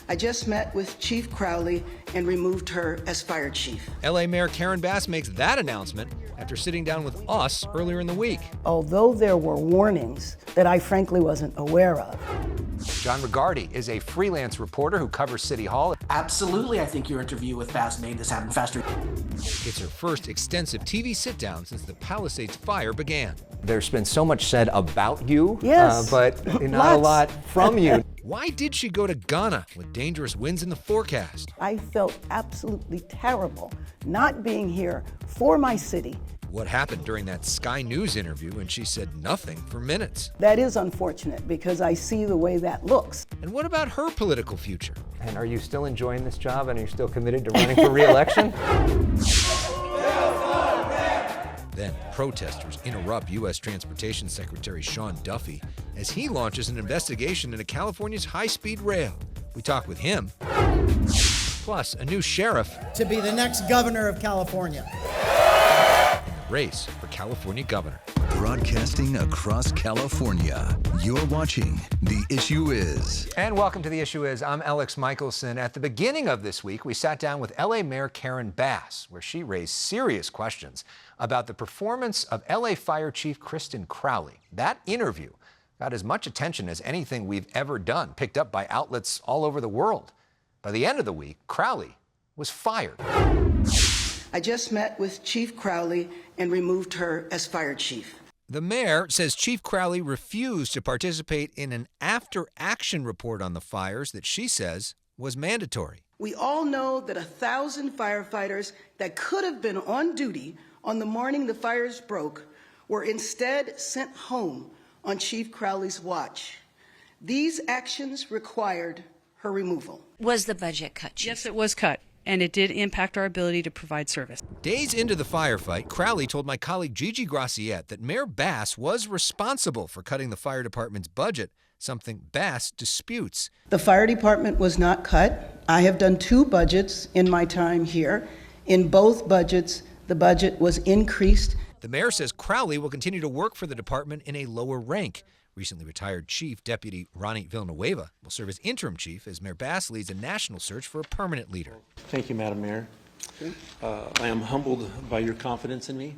I just met with Chief Crowley and removed her as fire chief. LA Mayor Karen Bass makes that announcement after sitting down with us earlier in the week. Although there were warnings that I frankly wasn't aware of. Jon Regardie is a freelance reporter who covers City Hall. Absolutely, I think your interview with Bass made this happen faster. It's her first extensive TV sit-down since the Palisades Fire began. There's been so much said about you, yes, but not a lot from you. Why did she go to Ghana with dangerous winds in the forecast? I felt absolutely terrible not being here for my city. What happened during that Sky News interview when she said nothing for minutes? That is unfortunate because I see the way that looks. And what about her political future? And are you still enjoying this job, and are you still committed to running for re-election? Then protesters interrupt U.S. Transportation Secretary Sean Duffy as he launches an investigation into California's high-speed rail. We talk with him. Plus, a new sheriff to be the next governor of California. Race for California governor. Broadcasting across California, you're watching The Issue Is. And welcome to The Issue Is. I'm Elex Michaelson. At the beginning of this week, we sat down with LA Mayor Karen Bass, where she raised serious questions about the performance of LA Fire Chief Kristin Crowley. That interview got as much attention as anything we've ever done, picked up by outlets all over the world. By the end of the week, Crowley was fired. I just met with Chief Crowley and removed her as fire chief. The mayor says Chief Crowley refused to participate in an after-action report on the fires that she says was mandatory. We all know that 1,000 firefighters that could have been on duty on the morning the fires broke were instead sent home on Chief Crowley's watch. These actions required her removal. Was the budget cut, Chief? Yes, it was cut, and it did impact our ability to provide service. Days into the firefight, Crowley told my colleague Gigi Graciette that Mayor Bass was responsible for cutting the fire department's budget, something Bass disputes. The fire department was not cut. I have done 2 budgets in my time here. In both budgets, the budget was increased. The mayor says Crowley will continue to work for the department in a lower rank. Recently retired Chief Deputy Ronnie Villanueva will serve as interim chief as Mayor Bass leads a national search for a permanent leader. Thank you, Madam Mayor. I am humbled by your confidence in me.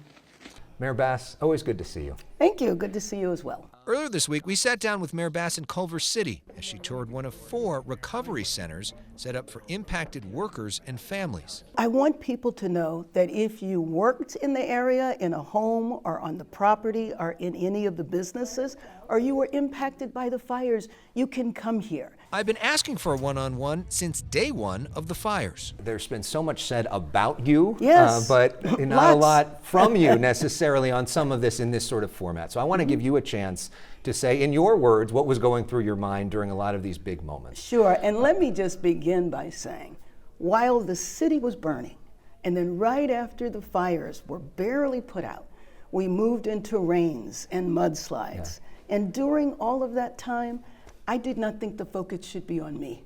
Mayor Bass, always good to see you. Thank you. Good to see you as well. Earlier this week, we sat down with Mayor Bass in Culver City as she toured one of 4 recovery centers set up for impacted workers and families. I want people to know that if you worked in the area, in a home or on the property or in any of the businesses, or you were impacted by the fires, you can come here. I've been asking for a one-on-one since day one of the fires. There's been so much said about you, yes, but not a lot from you necessarily on some of this in this sort of format. So I want to give you a chance to say, in your words, what was going through your mind during a lot of these big moments. Sure, and let me just begin by saying, while the city was burning, and then right after the fires were barely put out, we moved into rains and mudslides. Yeah. And during all of that time, I did not think the focus should be on me.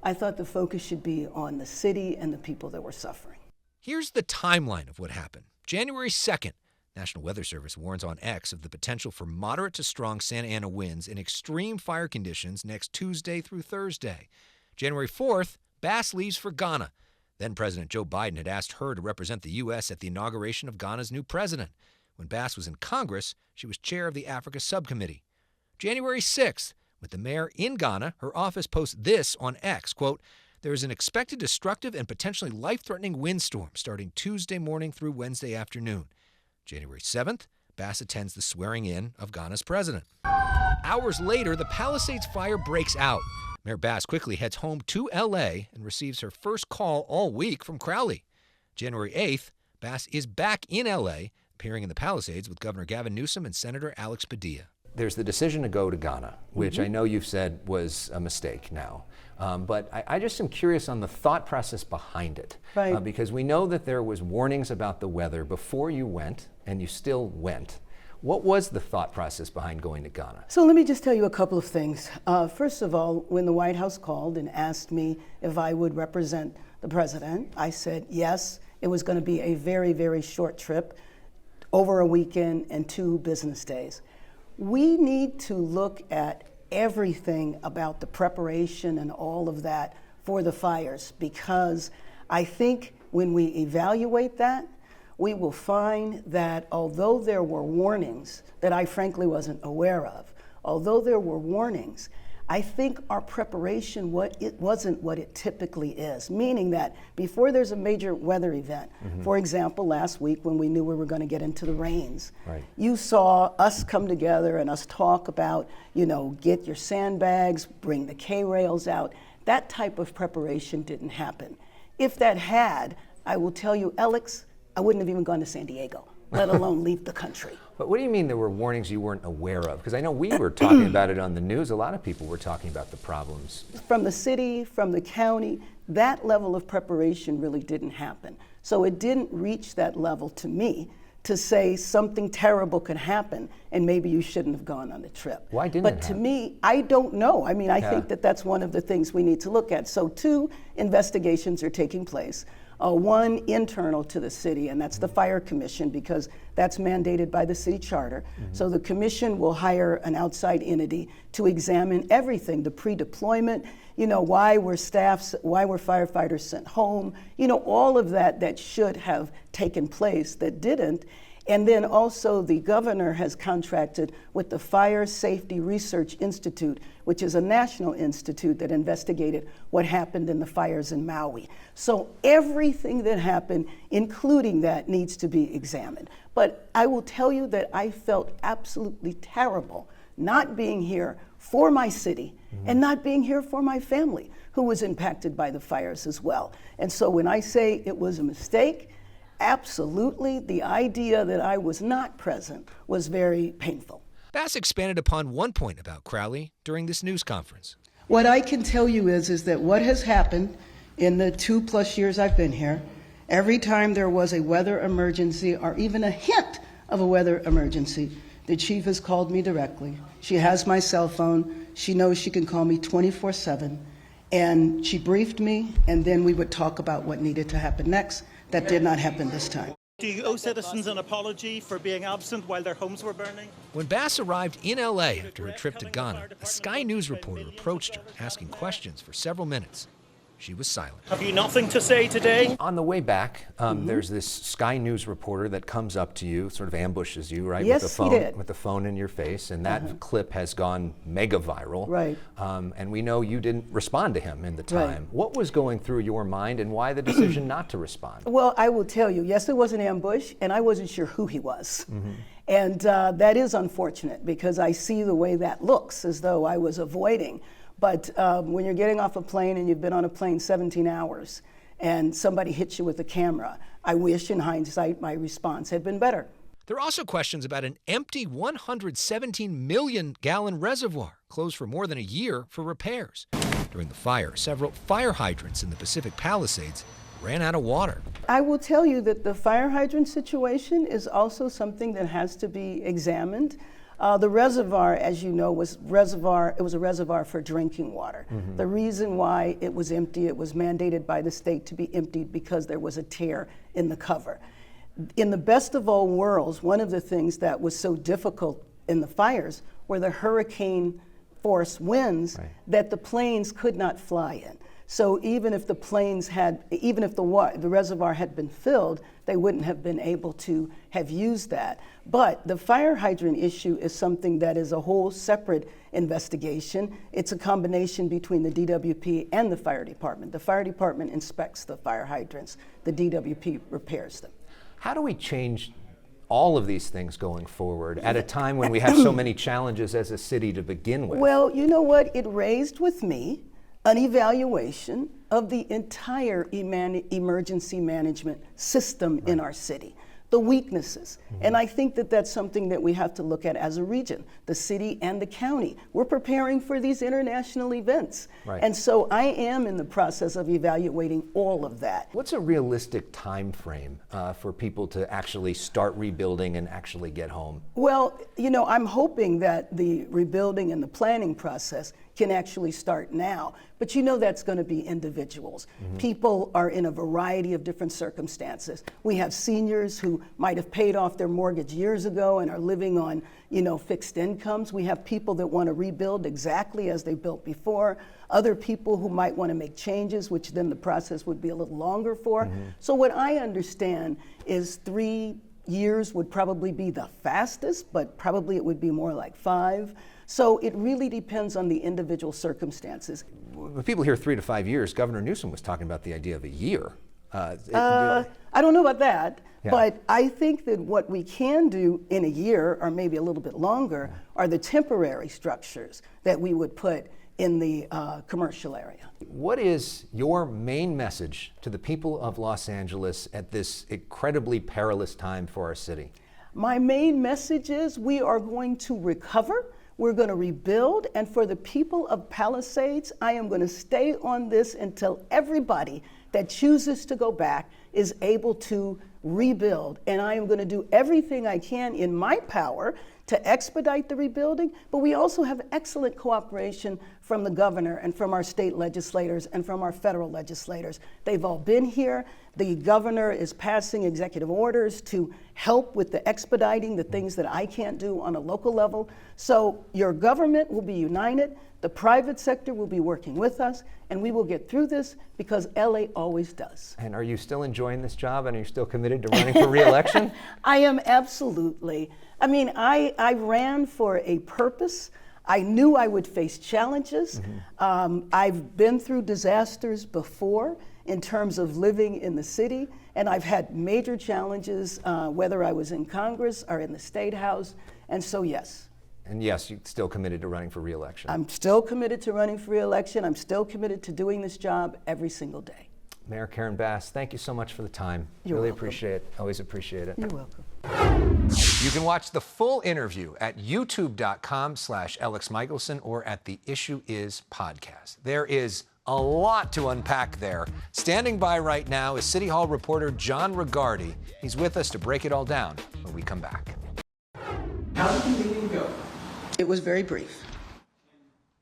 I thought the focus should be on the city and the people that were suffering. Here's the timeline of what happened. January 2nd, National Weather Service warns on X of the potential for moderate to strong Santa Ana winds in extreme fire conditions next Tuesday through Thursday. January 4th, Bass leaves for Ghana. Then President Joe Biden had asked her to represent the U.S. at the inauguration of Ghana's new president. When Bass was in Congress, she was chair of the Africa Subcommittee. January 6th, with the mayor in Ghana, her office posts this on X, quote, "There is an expected destructive and potentially life-threatening windstorm starting Tuesday morning through Wednesday afternoon." January 7th, Bass attends the swearing-in of Ghana's president. Hours later, the Palisades Fire breaks out. Mayor Bass quickly heads home to L.A. and receives her first call all week from Crowley. January 8th, Bass is back in L.A., appearing in the Palisades with Governor Gavin Newsom and Senator Alex Padilla. There's the decision to go to Ghana, which I know you've said was a mistake now. But I just am curious on the thought process behind it. Right. Because we know that there was warnings about the weather before you went, and you still went. What was the thought process behind going to Ghana? So let me just tell you a couple of things. First of all, when the White House called and asked me if I would represent the president, I said yes. It was going to be a very, very short trip, over a weekend and 2 business days. We need to look at everything about the preparation and all of that for the fires, because I think when we evaluate that, we will find that although there were warnings that I frankly wasn't aware of, although there were warnings, I think our preparation wasn't what it typically is, meaning that before there's a major weather event, for example, last week when we knew we were going to get into the rains, you saw us come together and us talk about, get your sandbags, bring the K-rails out. That type of preparation didn't happen. If that had, I will tell you, Elex, I wouldn't have even gone to San Diego, let alone leave the country. But what do you mean there were warnings you weren't aware of? Because I know we were talking about it on the news. A lot of people were talking about the problems. From the city, from the county, that level of preparation really didn't happen. So it didn't reach that level to me to say something terrible could happen and maybe you shouldn't have gone on the trip. Why didn't But it to happen? me, I don't know. I mean, I think that that's one of the things we need to look at. So 2 investigations are taking place. One internal to the city, and that's the Fire Commission, because that's mandated by the city charter. So the commission will hire an outside entity to examine everything, the pre-deployment, why were firefighters sent home, all of that should have taken place that didn't. And then also the governor has contracted with the Fire Safety Research Institute, which is a national institute that investigated what happened in the fires in Maui. So everything that happened, including that, needs to be examined. But I will tell you that I felt absolutely terrible not being here for my city and not being here for my family, who was impacted by the fires as well. And so when I say it was a mistake, absolutely, the idea that I was not present was very painful. Bass expanded upon one point about Crowley during this news conference. What I can tell you is that what has happened in the 2+ years I've been here, every time there was a weather emergency or even a hint of a weather emergency, the chief has called me directly. She has my cell phone. She knows she can call me 24/7. And she briefed me, and then we would talk about what needed to happen next. That did not happen this time. Do you owe citizens an apology for being absent while their homes were burning? When Bass arrived in LA after her trip to Ghana, a Sky News reporter approached her, asking questions for several minutes. She was silent. Have you nothing to say today? On the way back, there's this Sky News reporter that comes up to you, sort of ambushes you, right? Yes, with the phone, he did. with the phone in your face, and that clip has gone mega viral. Right. And we know you didn't respond to him in the time. Right. What was going through your mind, and why the decision not to respond? Well, I will tell you, yes, it was an ambush, and I wasn't sure who he was. And that is unfortunate, because I see the way that looks, as though I was avoiding. But when you're getting off a plane and you've been on a plane 17 hours and somebody hits you with a camera, I wish in hindsight my response had been better. There are also questions about an empty 117 million gallon reservoir closed for more than a year for repairs. During the fire, several fire hydrants in the Pacific Palisades ran out of water. I will tell you that the fire hydrant situation is also something that has to be examined. The reservoir, as you know, was a reservoir for drinking water. The reason why it was empty, it was mandated by the state to be emptied because there was a tear in the cover. In the best of all worlds, one of the things that was so difficult in the fires were the hurricane force winds that the planes could not fly in. So even if the the reservoir had been filled, they wouldn't have been able to have used that. But the fire hydrant issue is something that is a whole separate investigation. It's a combination between the DWP and the fire department. The fire department inspects the fire hydrants. The DWP repairs them. How do we change all of these things going forward at a time when we have so many challenges as a city to begin with? Well, you know what? It raised with me an evaluation of the entire emergency management system in our city, the weaknesses. And I think that that's something that we have to look at as a region, the city and the county. We're preparing for these international events. And so I am in the process of evaluating all of that. What's a realistic time frame for people to actually start rebuilding and actually get home? Well, you know, I'm hoping that the rebuilding and the planning process can actually start now. But you know that's going to be individuals. People are in a variety of different circumstances. We have seniors who might have paid off their mortgage years ago and are living on, fixed incomes. We have people that want to rebuild exactly as they built before. other people who might want to make changes, which then the process would be a little longer for. So what I understand is 3 years would probably be the fastest, but probably it would be more like 5. So it really depends on the individual circumstances. When people hear 3 to 5 years, Governor Newsom was talking about the idea of a year. I don't know about that, Yeah. but I think that what we can do in a year, or maybe a little bit longer, are the temporary structures that we would put in the commercial area. What is your main message to the people of Los Angeles at this incredibly perilous time for our city? My main message is we are going to recover. We're going to rebuild. And for the people of Palisades, I am going to stay on this until everybody that chooses to go back is able to rebuild. And I am going to do everything I can in my power to expedite the rebuilding, but we also have excellent cooperation from the governor and from our state legislators and from our federal legislators. They've all been here. The governor is passing executive orders to help with the expediting the things that I can't do on a local level. So your government will be united, the private sector will be working with us, and we will get through this because LA always does. And are you still enjoying this job, and are you still committed to running for re-election? I am absolutely. I mean, I ran for a purpose. I knew I would face challenges. I've been through disasters before in terms of living in the city, and I've had major challenges, whether I was in Congress or in the State House, and so yes. And yes, you're still committed to running for re-election. I'm still committed to running for re-election. I'm still committed to doing this job every single day. Mayor Karen Bass, thank you so much for the time. You're really welcome. appreciate it. Always appreciate it. You're welcome. You can watch the full interview at youtube.com/Elex Michaelson or at the Issue Is podcast. There is a lot to unpack there. Standing by right now is City Hall reporter Jon Regardie. He's with us to break it all down when we come back. How did the meeting go? It was very brief.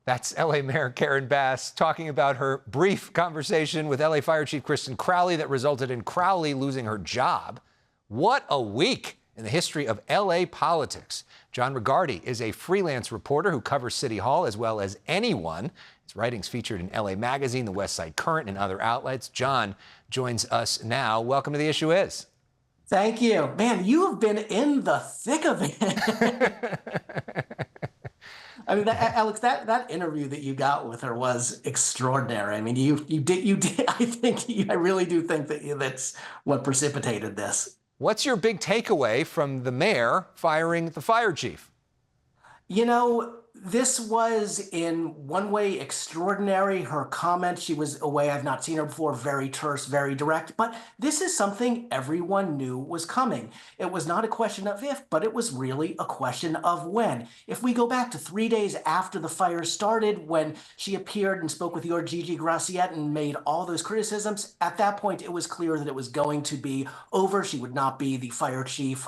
That's LA Mayor Karen Bass talking about her brief conversation with LA Fire Chief Kristin Crowley that resulted in Crowley losing her job. What a week in the history of LA politics. Jon Regardie is a freelance reporter who covers City Hall as well as anyone. His writings featured in LA Magazine, the West Side Current, and other outlets. Jon joins us now. Welcome to The Issue Is. Thank you. Man, you have been in the thick of it. I mean, Alex, that interview that you got with her was extraordinary. I mean, you did. I really do think that's what precipitated this. What's your big takeaway from the mayor firing the fire chief? You know, this was in one way extraordinary. Her comment, she was a way I've not seen her before, very terse, very direct. But this is something everyone knew was coming. It was not a question of if, but it was really a question of when. If we go back to 3 days after the fire started, when she appeared and spoke with your Gigi Graciette and made all those criticisms, at that point it was clear that it was going to be over. She would not be the fire chief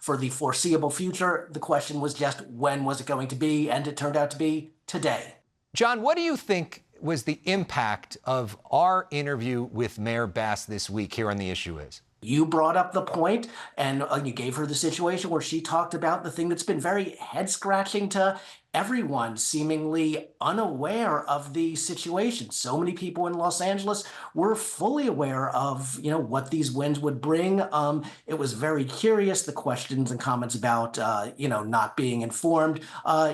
for the foreseeable future. The question was just when was it going to be? And it turned out to be today. Jon, what do you think was the impact of our interview with Mayor Bass this week here on The Issue Is? You brought up the point, and you gave her the situation where she talked about the thing that's been very head-scratching to everyone, seemingly unaware of the situation. So many people in Los Angeles were fully aware of, what these winds would bring. It was very curious, the questions and comments about, not being informed.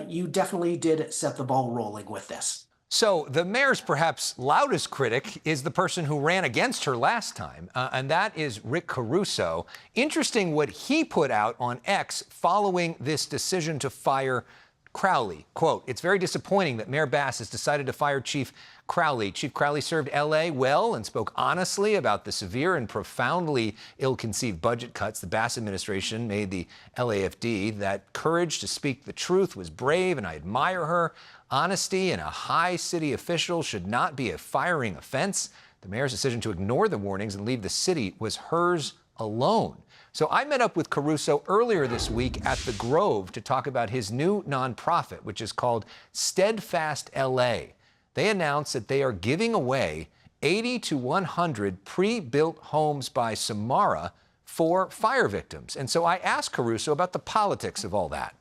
You definitely did set the ball rolling with this. So the mayor's perhaps loudest critic is the person who ran against her last time, and that is Rick Caruso. Interesting what he put out on X following this decision to fire Crowley. Quote, "It's very disappointing that Mayor Bass has decided to fire Chief Crowley. Chief Crowley served LA well and spoke honestly about the severe and profoundly ill-conceived budget cuts the Bass administration made the LAFD. That courage to speak the truth was brave, and I admire her. Honesty in a high city official should not be a firing offense. The mayor's decision to ignore the warnings and leave the city was hers alone." So I met up with Caruso earlier this week at the Grove to talk about his new nonprofit, which is called Steadfast LA. They announced that they are giving away 80 to 100 pre-built homes by Samara for fire victims. And so I asked Caruso about the politics of all that.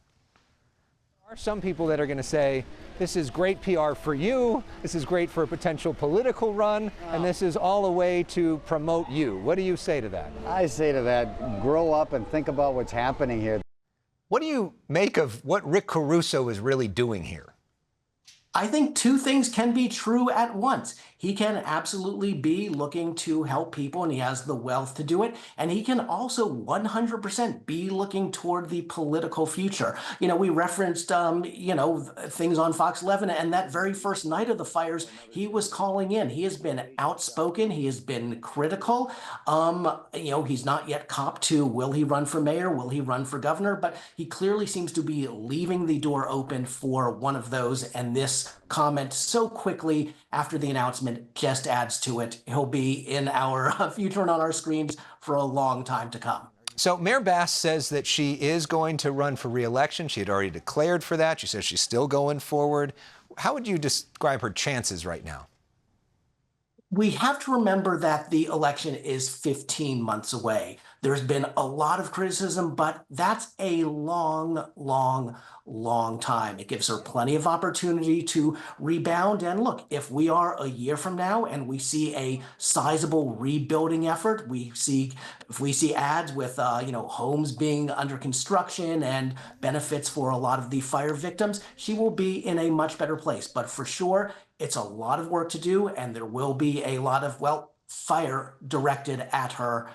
There are some people that are going to say This is great PR for you. This is great for a potential political run. And this is all a way to promote you. What do you say to that? I say to that, grow up and think about what's happening here. What do you make of what Rick Caruso is really doing here? I think two things can be true at once. He can absolutely be looking to help people, and he has the wealth to do it. And he can also 100% be looking toward the political future. You know, we referenced, things on Fox 11, and that very first night of the fires, he was calling in. He has been outspoken. He has been critical. He's not yet copped to, will he run for mayor? Will he run for governor? But he clearly seems to be leaving the door open for one of those. And this comment so quickly after the announcement just adds to it. He'll be in our future and on our screens for a long time to come. So Mayor Bass says that she is going to run for re-election. She had already declared for that. She says she's still going forward. How would you describe her chances right now? We have to remember that the election is 15 months away. There's been a lot of criticism, but that's a long, long, long time. It gives her plenty of opportunity to rebound. And look, if we are a year from now and we see a sizable rebuilding effort, if we see ads with homes being under construction and benefits for a lot of the fire victims, she will be in a much better place. But for sure, it's a lot of work to do, and there will be a lot of, fire directed at her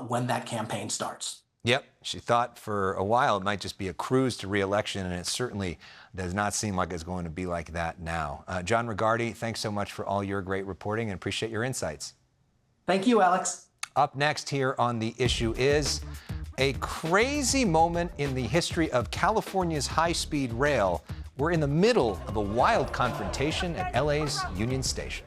when that campaign starts. Yep. She thought for a while it might just be a cruise to re-election, and it certainly does not seem like it's going to be like that now. Jon Regardie, thanks so much for all your great reporting and appreciate your insights. Thank you, Alex. Up next here on The Issue is a crazy moment in the history of California's high-speed rail. We're in the middle of a wild confrontation at LA's Union Station.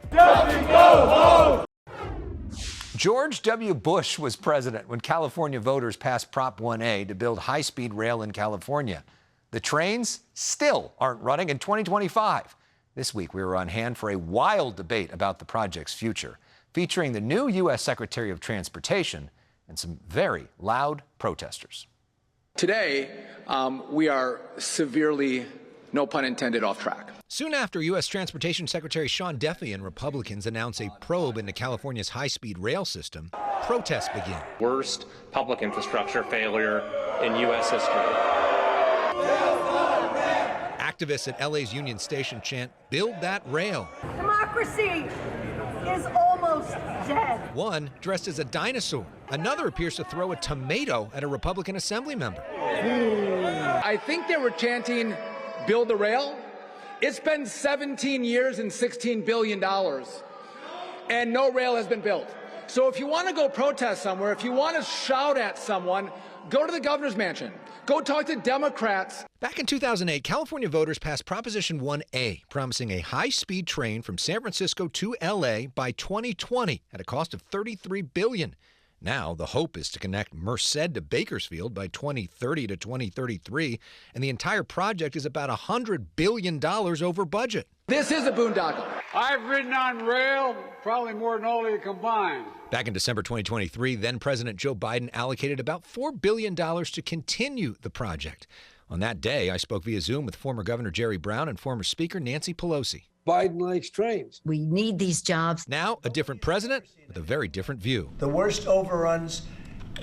George W. Bush was president when California voters passed Prop 1A to build high-speed rail in California. The trains still aren't running in 2025. This week, we were on hand for a wild debate about the project's future, featuring the new U.S. Secretary of Transportation and some very loud protesters. Today, we are severely, no pun intended, off track. Soon after U.S. Transportation Secretary Sean Duffy and Republicans announce a probe into California's high-speed rail system, protests begin. Worst public infrastructure failure in U.S. history. Activists at LA's Union Station chant, "Build that rail." Democracy is almost dead. One dressed as a dinosaur. Another appears to throw a tomato at a Republican assembly member. I think they were chanting, "Build the rail." It's been 17 years and $16 billion, and no rail has been built. So if you want to go protest somewhere, if you want to shout at someone, go to the governor's mansion. Go talk to Democrats. Back in 2008, California voters passed Proposition 1A, promising a high-speed train from San Francisco to L.A. by 2020 at a cost of $33 billion. Now, the hope is to connect Merced to Bakersfield by 2030 to 2033, and the entire project is about $100 billion over budget. This is a boondoggle. I've ridden on rail probably more than all of you combined. Back in December 2023, then-President Joe Biden allocated about $4 billion to continue the project. On that day, I spoke via Zoom with former Governor Jerry Brown and former Speaker Nancy Pelosi. Biden likes trains. We need these jobs. Now, a different president with a very different view. The worst overruns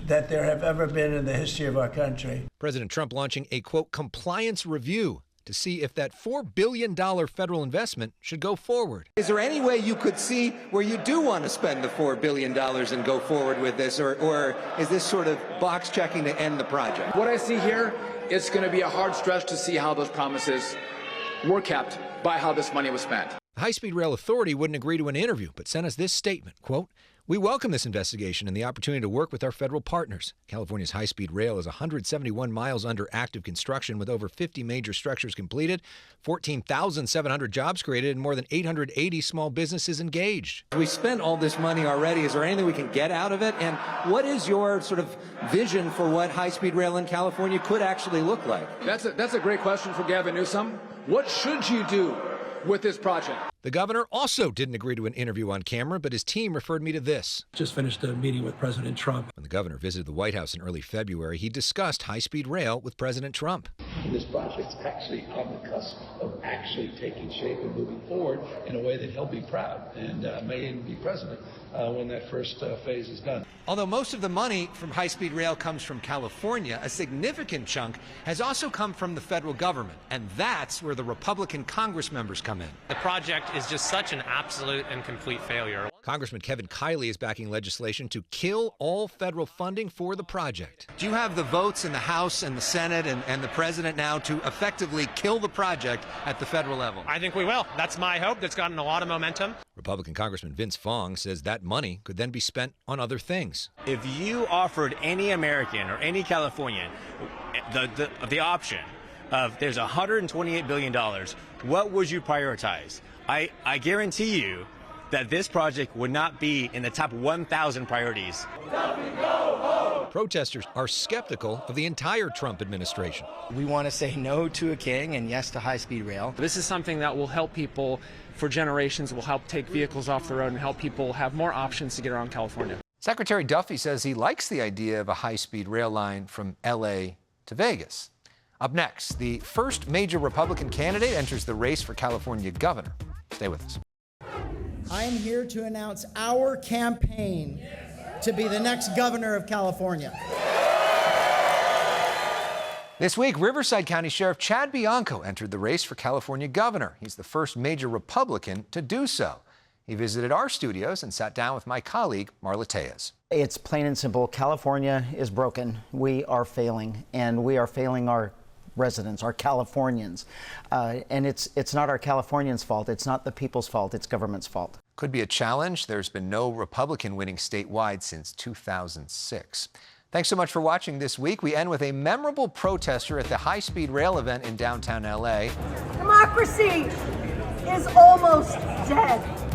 that there have ever been in the history of our country. President Trump launching a, quote, compliance review to see if that $4 billion federal investment should go forward. Is there any way you could see where you do want to spend the $4 billion and go forward with this, or is this sort of box checking to end the project? What I see here, it's going to be a hard stretch to see how those promises were kept by how this money was spent. The High-Speed Rail Authority wouldn't agree to an interview, but sent us this statement, quote, "We welcome this investigation and the opportunity to work with our federal partners. California's high-speed rail is 171 miles under active construction with over 50 major structures completed, 14,700 jobs created, and more than 880 small businesses engaged." We spent all this money already. Is there anything we can get out of it? And what is your sort of vision for what high-speed rail in California could actually look like? That's a great question for Gavin Newsom. What should you do with this project? The governor also didn't agree to an interview on camera, but his team referred me to this. Just finished a meeting with President Trump. When the governor visited the White House in early February, he discussed high-speed rail with President Trump. This project's actually on the cusp of actually taking shape and moving forward in a way that he'll be proud and may even be president when that first phase is done. Although most of the money from high-speed rail comes from California, a significant chunk has also come from the federal government, and that's where the Republican Congress members come in. The project is just such an absolute and complete failure. Congressman Kevin Kiley is backing legislation to kill all federal funding for the project. Do you have the votes in the House and the Senate and the President now to effectively kill the project at the federal level? I think we will. That's my hope. That's gotten a lot of momentum. Republican Congressman Vince Fong says that money could then be spent on other things. If you offered any American or any Californian the option of there's $128 billion, what would you prioritize? I guarantee you that this project would not be in the top 1,000 priorities. Protesters are skeptical of the entire Trump administration. We want to say no to a king and yes to high-speed rail. This is something that will help people for generations, will help take vehicles off the road and help people have more options to get around California. Secretary Duffy says he likes the idea of a high-speed rail line from LA to Vegas. Up next, the first major Republican candidate enters the race for California governor. Stay with us. I am here to announce our campaign to be the next governor of California. This week, Riverside County Sheriff Chad Bianco entered the race for California governor. He's the first major Republican to do so. He visited our studios and sat down with my colleague, Marla Tejas. It's plain and simple. California is broken. We are failing, and we are failing our residents, our Californians. And it's not our Californians' fault. It's not the people's fault. It's government's fault. Could be a challenge. There's been no Republican winning statewide since 2006. Thanks so much for watching this week. We end with a memorable protester at the high-speed rail event in downtown LA. Democracy is almost dead.